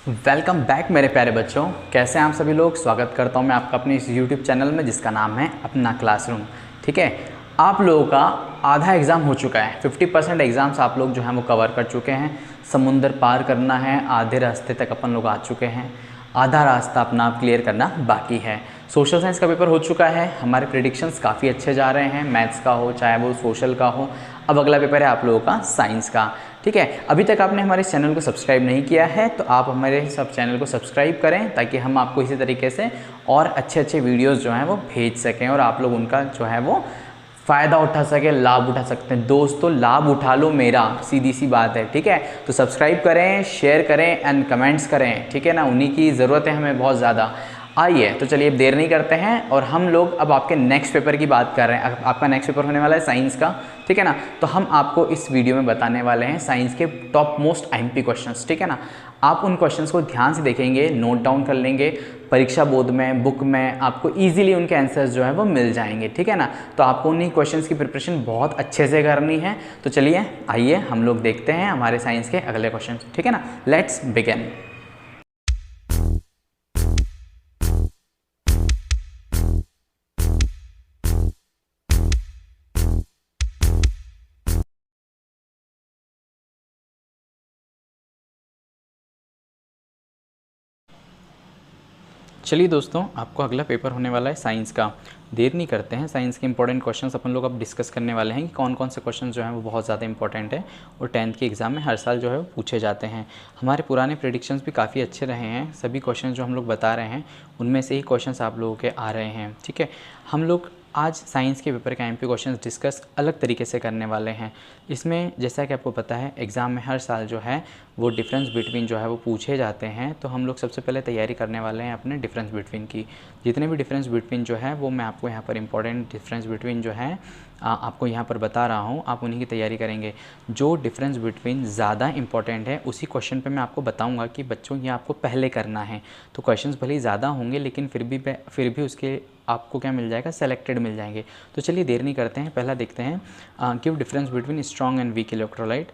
Welcome back मेरे प्यारे बच्चों। कैसे हैं आप सभी लोग। स्वागत करता हूं मैं आपका अपने इस यूट्यूब चैनल में जिसका नाम है अपना क्लासरूम। ठीक है, आप लोगों का आधा एग्ज़ाम हो चुका है। 50% एग्ज़ाम्स आप लोग जो हैं वो कवर कर चुके हैं। समुंदर पार करना है, आधे रास्ते तक अपन लोग आ चुके हैं। आधा रास्ता अपना आप क्लियर करना बाकी है। सोशल साइंस का पेपर हो चुका है। हमारे प्रेडिक्शंस काफ़ी अच्छे जा रहे हैं, मैथ्स का हो चाहे वो सोशल का हो। अब अगला पेपर है आप लोगों का साइंस का। ठीक है, अभी तक आपने हमारे चैनल को सब्सक्राइब नहीं किया है तो आप हमारे सब चैनल को सब्सक्राइब करें ताकि हम आपको इसी तरीके से और अच्छे अच्छे वीडियोस जो हैं वो भेज सकें और आप लोग उनका जो है वो फ़ायदा उठा सके, लाभ उठा सकते हैं। दोस्तों लाभ उठा लो मेरा, सीधी सी बात है। ठीक है, तो सब्सक्राइब करें, शेयर करें एंड कमेंट्स करें। ठीक है ना, उन्हीं की ज़रूरत है हमें बहुत ज़्यादा। आइए तो चलिए अब देर नहीं करते हैं और हम लोग अब आपके नेक्स्ट पेपर की बात कर रहे हैं। आपका नेक्स्ट पेपर होने वाला है साइंस का। ठीक है ना, तो हम आपको इस वीडियो में बताने वाले हैं साइंस के टॉप मोस्ट आईएमपी क्वेश्चंस। ठीक है ना, आप उन क्वेश्चंस को ध्यान से देखेंगे, नोट डाउन कर लेंगे। परीक्षा बोर्ड में बुक में आपको इजीली उनके आंसर्स जो है वो मिल जाएंगे। ठीक है ना, तो आपको उन्हीं क्वेश्चंस की प्रिपरेशन बहुत अच्छे से करनी है। तो चलिए आइए हम लोग देखते हैं हमारे साइंस के अगले क्वेश्चन। ठीक है ना, लेट्स बिगिन। चलिए दोस्तों, आपको अगला पेपर होने वाला है साइंस का। देर नहीं करते हैं, साइंस के इंपॉर्टेंट क्वेश्चंस अपन लोग अब डिस्कस करने वाले हैं कि कौन कौन से क्वेश्चंस जो हैं वो बहुत ज़्यादा इंपॉर्टेंट है और 10th के एग्ज़ाम में हर साल जो है वो पूछे जाते हैं। हमारे पुराने प्रेडिक्शंस भी काफ़ी अच्छे रहे हैं। सभी क्वेश्चन जो हम लोग बता रहे हैं उनमें से ही क्वेश्चन आप लोगों के आ रहे हैं। ठीक है, हम लोग आज साइंस के पेपर के एमपी क्वेश्चंस डिस्कस अलग तरीके से करने वाले हैं। इसमें जैसा कि आपको पता है एग्ज़ाम में हर साल जो है वो डिफरेंस बिटवीन जो है वो पूछे जाते हैं। तो हम लोग सबसे पहले तैयारी करने वाले हैं अपने डिफरेंस बिटवीन की। जितने भी डिफरेंस बिटवीन जो है वो मैं आपको यहाँ पर इंपॉर्टेंट डिफरेंस बिटवीन जो है आपको यहाँ पर बता रहा हूँ, आप उन्हीं की तैयारी करेंगे। जो डिफरेंस बिटवीन ज़्यादा इंपॉर्टेंट है उसी क्वेश्चन पे मैं आपको बताऊँगा कि बच्चों ये आपको पहले करना है। तो क्वेश्चंस भले ही ज़्यादा होंगे लेकिन फिर भी उसके आपको क्या मिल जाएगा, सेलेक्टेड मिल जाएंगे। तो चलिए देर नहीं करते हैं, पहला देखते हैं give difference between strong and weak electrolyte.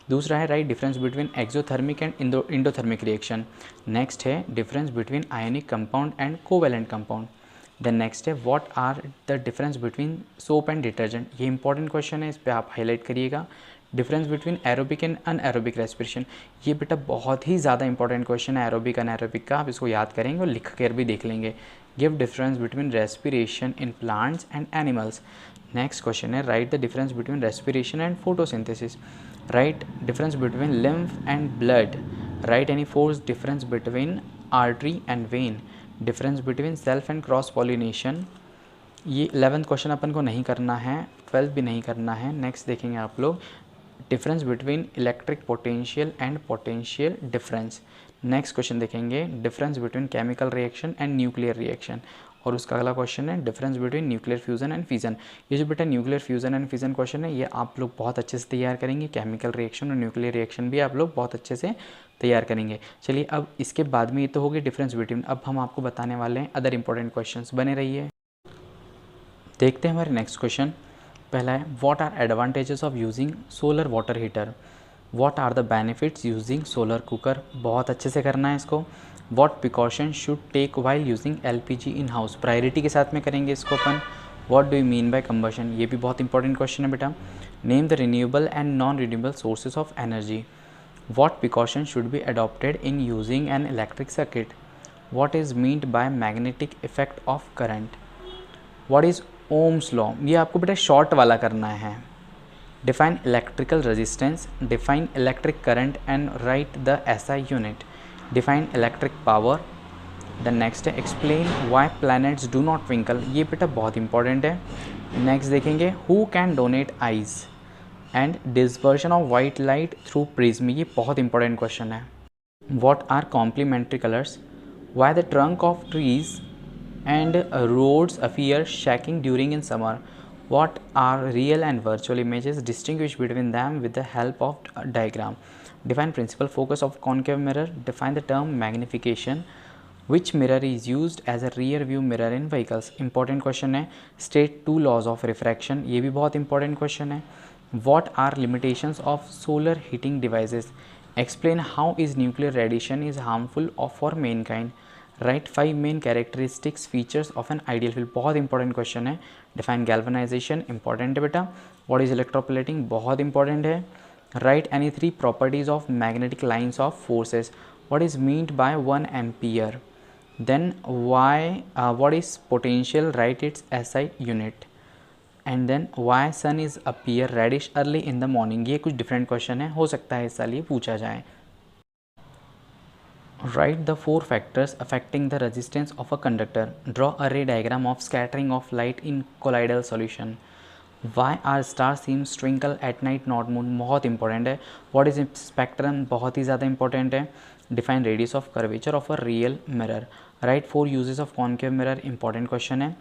दूसरा है write difference between exothermic and endothermic reaction. Next है difference between ionic compound and covalent compound. Then next है what are the difference between soap and detergent. ये important question है, इस पर आप highlight करिएगा। Difference between aerobic and anaerobic respiration, ये बेटा बहुत ही ज़्यादा इंपॉर्टेंट क्वेश्चन है एरोबिक अनएरोबिक का। आप इसको याद करेंगे और लिख कर भी देख लेंगे। Give difference between respiration in plants and animals. Next question है write the difference between respiration and photosynthesis. Write difference between lymph and blood. Write any four difference between artery and vein. Difference between self and cross pollination. ये 11th question अपन को नहीं करना है, 12th भी नहीं करना है। नेक्स्ट देखेंगे आप लोग difference between electric potential and potential difference. Next question देखेंगे difference between chemical reaction and nuclear reaction. और उसका अगला क्वेश्चन है difference between nuclear fusion and fission. ये जो बेटा nuclear fusion and fission question है ये आप लोग बहुत अच्छे से तैयार करेंगे। केमिकल रिएक्शन और न्यूक्लियर रिएक्शन भी आप लोग बहुत अच्छे से तैयार करेंगे। चलिए अब इसके बाद में ये तो हो गई डिफरेंस बिटवीन। अब हम आपको बताने वाले हैं अदर इंपॉर्टेंट क्वेश्चंस, बने रहिए। देखते हैं हमारे नेक्स्ट क्वेश्चन। पहला है what are advantages of using solar water heater. What are the benefits using solar cooker. बहुत अच्छे से करना है इसको। What precaution should take while using LPG in house. Priority के साथ में करेंगे इसको अपन। What do you mean by combustion, ये भी बहुत इंपॉर्टेंट क्वेश्चन है बेटा। Name the renewable and non renewable sources of energy. What precaution should be adopted in using N electric circuit. What is meant by magnetic effect of current. What is Ohm's law, ये आपको बेटा short वाला करना है। Define electrical resistance, define electric current and write the SI unit. Define electric power. The next है explain why planets do not twinkle, ये बेटा बहुत इंपॉर्टेंट है। नेक्स्ट देखेंगे who can donate eyes and dispersion of white light through prism, ये बहुत important question है। What are complementary colours. Why the trunk of trees and roads appear shaking during in summer. What are real and virtual images, distinguish between them with the help of a diagram. Define principal focus of concave mirror. Define the term magnification. Which mirror is used as a rear view mirror in vehicles. Important question है। State 2 laws of refraction, ये भी बहुत important question है। What are limitations of solar heating devices. Explain how is nuclear radiation is harmful for mankind. Write 5 main characteristics features of an ideal field. बहुत important question है. Define galvanization, important है बेटा. What is electroplating, बहुत important है. Write any 3 properties of magnetic lines of forces. What is meant by 1 ampere? Then what is potential? Write its SI unit. And then why sun is appear reddish early in the morning. ये कुछ different question है, हो सकता है इस साल ये पूछा जाए. Write the 4 factors affecting the resistance of a conductor. Draw a ray diagram of scattering of light in colloidal solution. Why are star seems twinkle at night not moon, बहुत इंपॉर्टेंट है. व्हाट इज स्पेक्ट्रम, बहुत ही ज़्यादा important है. Define radius of curvature of a real mirror. Write 4 uses of concave mirror, important question है.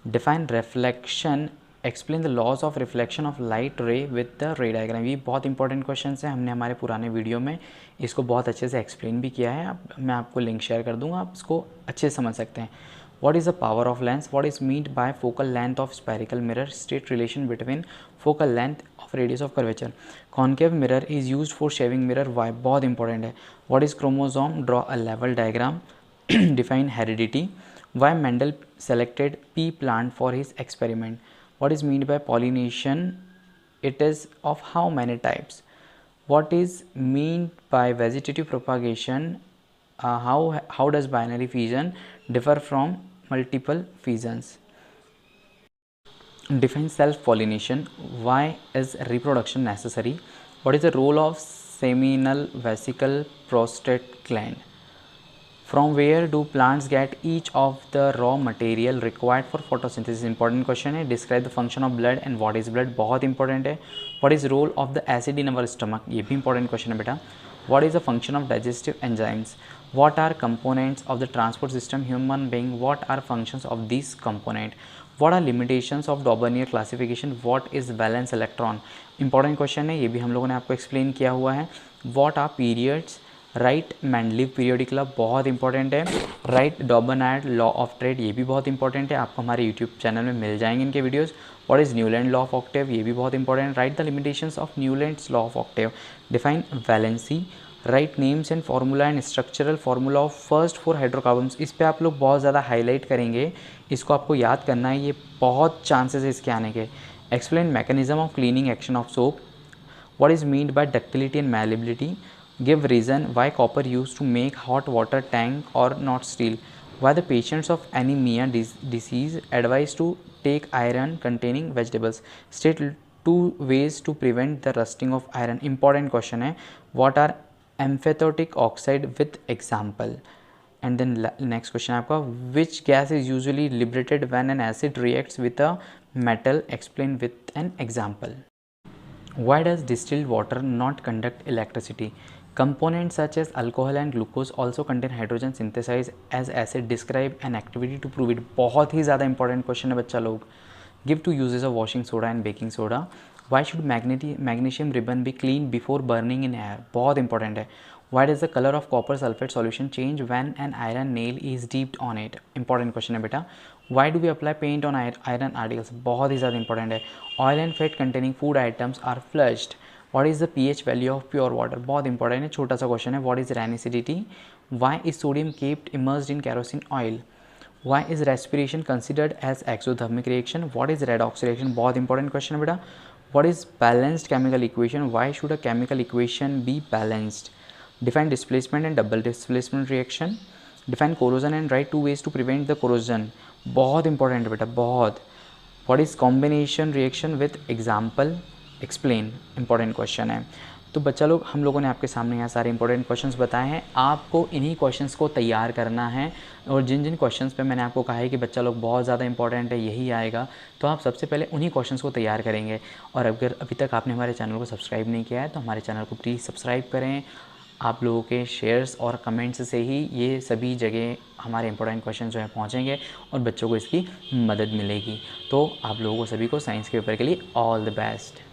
Define reflection, explain the laws of reflection of light रे with the रे diagram. ये बहुत important question है, हमने हमारे पुराने वीडियो में इसको बहुत अच्छे से एक्सप्लेन भी किया है. मैं आपको लिंक शेयर कर दूंगा, आप इसको अच्छे से समझ सकते हैं. What is the power of lens. What is meant by focal length of spherical mirror. State relation between focal length of radius of curvature. Concave mirror is used for shaving mirror. Why, बहुत important है. What is chromosome. Draw a level diagram. Define heredity. Why Mendel selected pea plant for his experiment. What is meant by pollination? It is of how many types? What is meant by vegetative propagation? How does binary fission differ from multiple fissions? Define self-pollination. Why is reproduction necessary? What is the role of seminal vesicle, prostate gland? From where do plants get each of the raw material required for photosynthesis? Important question है. Describe the function of blood and what is blood, बहुत important है. What is role of the acid in our stomach? ये भी important question है बेटा. What is the function of digestive enzymes? What are components of the transport system human being? What are functions of these component? What are limitations of Daubeney classification? What is valence electron? Important question है, ये भी हम लोगों ने आपको explain किया हुआ है. What are periods? Right Mendeleev periodic law, बहुत इंपॉर्टेंट है. राइट डॉबनार्ड लॉ ऑफ ट्रेड, ये भी बहुत इंपॉर्टेंट है, आपको हमारे यूट्यूब चैनल में मिल जाएंगे इनके videos. What is Newland law of octave, ये भी बहुत important. Write the limitations of Newlands law of octave. Define valency. Write names and formula and structural formula of first 4 hydrocarbons. इस पर आप लोग बहुत ज़्यादा हाईलाइट करेंगे, इसको आपको याद करना है, ये बहुत चांसेस है इसके आने के. Explain mechanism of cleaning action of soap. What is meant by ductility and malleability. Give reason why copper used to make hot water tank or not steel. Why the patients of anemia disease advised to take iron containing vegetables. State 2 ways to prevent the rusting of iron. Important question है. What are amphitic oxide with example. And then next question आपका, which gas is usually liberated when an acid reacts with a metal. Explain with an example. Why does distilled water not conduct electricity? Components such as alcohol and glucose also contain hydrogen synthesized as acid. Describe an activity to prove it. बहुत ही ज़्यादा important question है बच्चा लोग. Give 2 uses of washing soda and baking soda. Why should magnesium ribbon be cleaned before burning in air? बहुत important है. Why does the color of copper sulfate solution change when an iron nail is dipped on it? Important question है बेटा. Why do we apply paint on iron articles? बहुत ही ज़्यादा important है. Oil and fat containing food items are flushed. What is the pH value of pure water? बहुत important है, छोटा सा क्वेश्चन है. What is acidity? Why is sodium kept immersed in kerosene oil? Why is respiration considered as exothermic reaction? What is redox reaction? बहुत important question है बेटा. What is balanced chemical equation? Why should a chemical equation be balanced? Define displacement and double displacement reaction. Define corrosion and write 2 ways to prevent the corrosion. बहुत important है बेटा, बहुत. What is combination reaction with example? Explain. Important question है. तो बच्चा लोग, हम लोगों ने आपके सामने यहाँ सारे इंपॉर्टेंट क्वेश्चंस बताए हैं. आपको इन्हीं क्वेश्चंस को तैयार करना है, और जिन जिन क्वेश्चंस पे मैंने आपको कहा है कि बच्चा लोग बहुत ज़्यादा इंपॉर्टेंट है, यही आएगा, तो आप सबसे पहले उन्हीं क्वेश्चंस को तैयार करेंगे. और अगर अभी तक आपने हमारे चैनल को सब्सक्राइब नहीं किया है तो हमारे चैनल को प्लीज़ सब्सक्राइब करें. आप लोगों के शेयर्स और कमेंट्स से ही ये सभी जगह हमारे इंपॉर्टेंट क्वेश्चन जो है पहुँचेंगे और बच्चों को इसकी मदद मिलेगी. तो आप लोगों को सभी को साइंस के पेपर के लिए ऑल द बेस्ट.